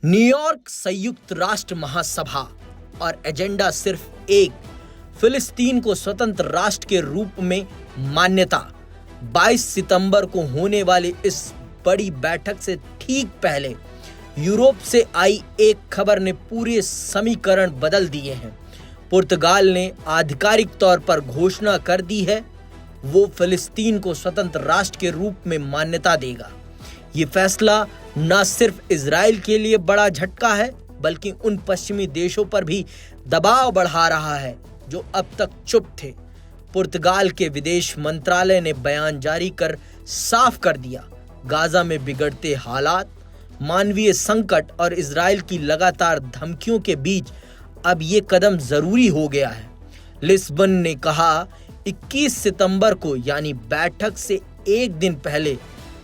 New York संयुक्त राष्ट्र महासभा और एजेंडा सिर्फ एक, फिलिस्तीन को स्वतंत्र राष्ट्र के रूप में मान्यता। 22 सितंबर को होने वाली इस बड़ी बैठक से ठीक पहले यूरोप से आई एक खबर ने पूरे समीकरण बदल दिए हैं। पुर्तगाल ने आधिकारिक तौर पर घोषणा कर दी है वो फिलिस्तीन को स्वतंत्र राष्ट्र के रूप में मान्यता देगा। ये फैसला न सिर्फ इजराइल के लिए बड़ा झटका है बल्कि उन पश्चिमी देशों पर भी दबाव बढ़ा रहा है जो अब तक चुप थे। पुर्तगाल के विदेश मंत्रालय ने बयान जारी कर साफ कर दिया, गाजा में बिगड़ते हालात, मानवीय संकट और इजराइल की लगातार धमकियों के बीच अब ये कदम जरूरी हो गया है। लिस्बन ने कहा 21 सितंबर को यानी बैठक से एक दिन पहले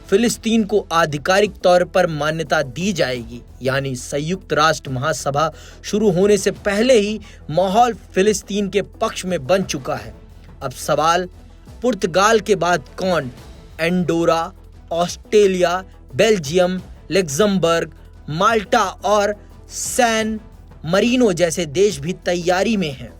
फिलिस्तीन को आधिकारिक तौर पर मान्यता दी जाएगी। यानी संयुक्त राष्ट्र महासभा शुरू होने से पहले ही माहौल फिलिस्तीन के पक्ष में बन चुका है। अब सवाल, पुर्तगाल के बाद कौन? एंडोरा, ऑस्ट्रेलिया, बेल्जियम, लग्जमबर्ग, माल्टा और सैन मरीनो जैसे देश भी तैयारी में हैं।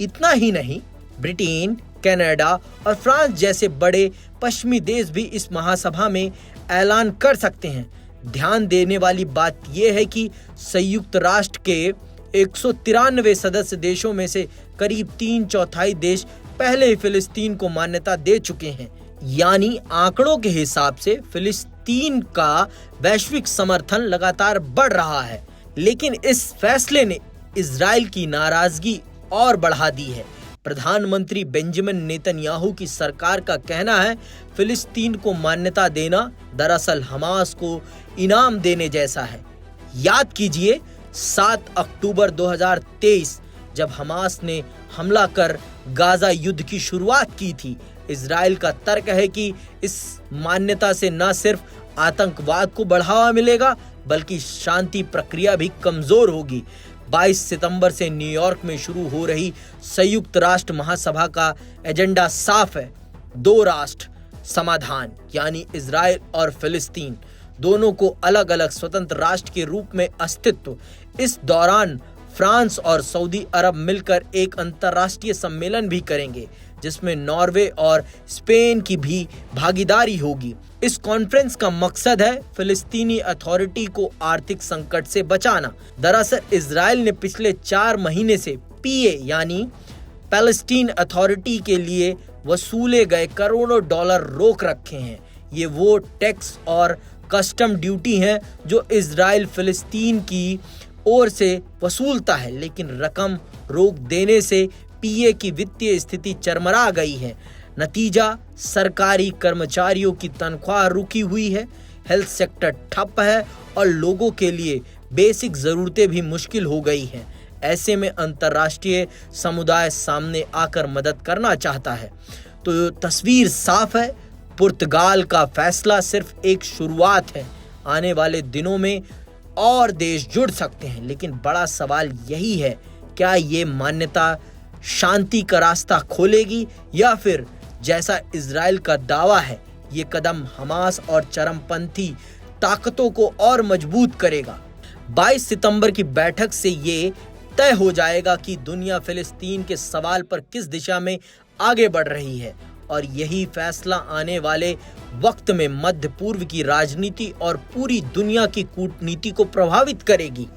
इतना ही नहीं, ब्रिटेन, कनाडा और फ्रांस जैसे बड़े पश्चिमी देश भी इस महासभा में ऐलान कर सकते हैं। ध्यान देने वाली बात यह है कि संयुक्त राष्ट्र के 193 सदस्य देशों में से करीब 3/4 देश पहले ही फिलिस्तीन को मान्यता दे चुके हैं। यानी आंकड़ों के हिसाब से फिलिस्तीन का वैश्विक समर्थन लगातार बढ़ रहा है। लेकिन इस फैसले ने इजराइल की नाराजगी और बढ़ा दी है। प्रधानमंत्री बेंजामिन नेतन्याहू की सरकार का कहना है फिलिस्तीन को मान्यता देना दरअसल हमास को इनाम देने जैसा है। याद कीजिए 7 अक्टूबर 2023 जब हमास ने हमला कर गाजा युद्ध की शुरुआत की थी। इजराइल का तर्क है कि इस मान्यता से न सिर्फ आतंकवाद को बढ़ावा मिलेगा बल्कि शांति प्रक्रिया भी कमजोर होगी। 22 सितंबर से न्यूयॉर्क में शुरू हो रही संयुक्त राष्ट्र महासभा का एजेंडा साफ है, 2 राष्ट्र समाधान। यानी इजराइल और फिलिस्तीन दोनों को अलग अलग स्वतंत्र राष्ट्र के रूप में अस्तित्व। इस दौरान फ्रांस और सऊदी अरब मिलकर एक अंतर्राष्ट्रीय सम्मेलन भी करेंगे जिसमें नॉर्वे और स्पेन की भी भागीदारी होगी। इस कॉन्फ्रेंस का मकसद है फिलिस्तीनी अथॉरिटी को आर्थिक संकट से बचाना। दरअसल इजराइल ने पिछले 4 महीने से पीए यानी पैलेस्टीन अथॉरिटी के लिए वसूले गए करोड़ों डॉलर रोक रखे हैं। ये वो टैक्स और कस्टम ड्यूटी हैं जो इजराइल फिलिस्तीन की ओर से वसूलता है, लेकिन रकम रोक देने से पीए की वित्तीय स्थिति चरमरा गई है। नतीजा, सरकारी कर्मचारियों की तनख्वाह रुकी हुई है, हेल्थ सेक्टर ठप है और लोगों के लिए बेसिक जरूरतें भी मुश्किल हो गई हैं। ऐसे में अंतर्राष्ट्रीय समुदाय सामने आकर मदद करना चाहता है। तो तस्वीर साफ है, पुर्तगाल का फैसला सिर्फ एक शुरुआत है। आने वाले दिनों में और देश जुड़ सकते हैं, लेकिन बड़ा सवाल यही है, क्या ये मान्यता शांति का रास्ता खोलेगी या फिर जैसा इजराइल का दावा है ये कदम हमास और चरमपंथी ताकतों को और मजबूत करेगा। 22 सितंबर की बैठक से ये तय हो जाएगा कि दुनिया फिलिस्तीन के सवाल पर किस दिशा में आगे बढ़ रही है और यही फैसला आने वाले वक्त में मध्य पूर्व की राजनीति और पूरी दुनिया की कूटनीति को प्रभावित करेगी।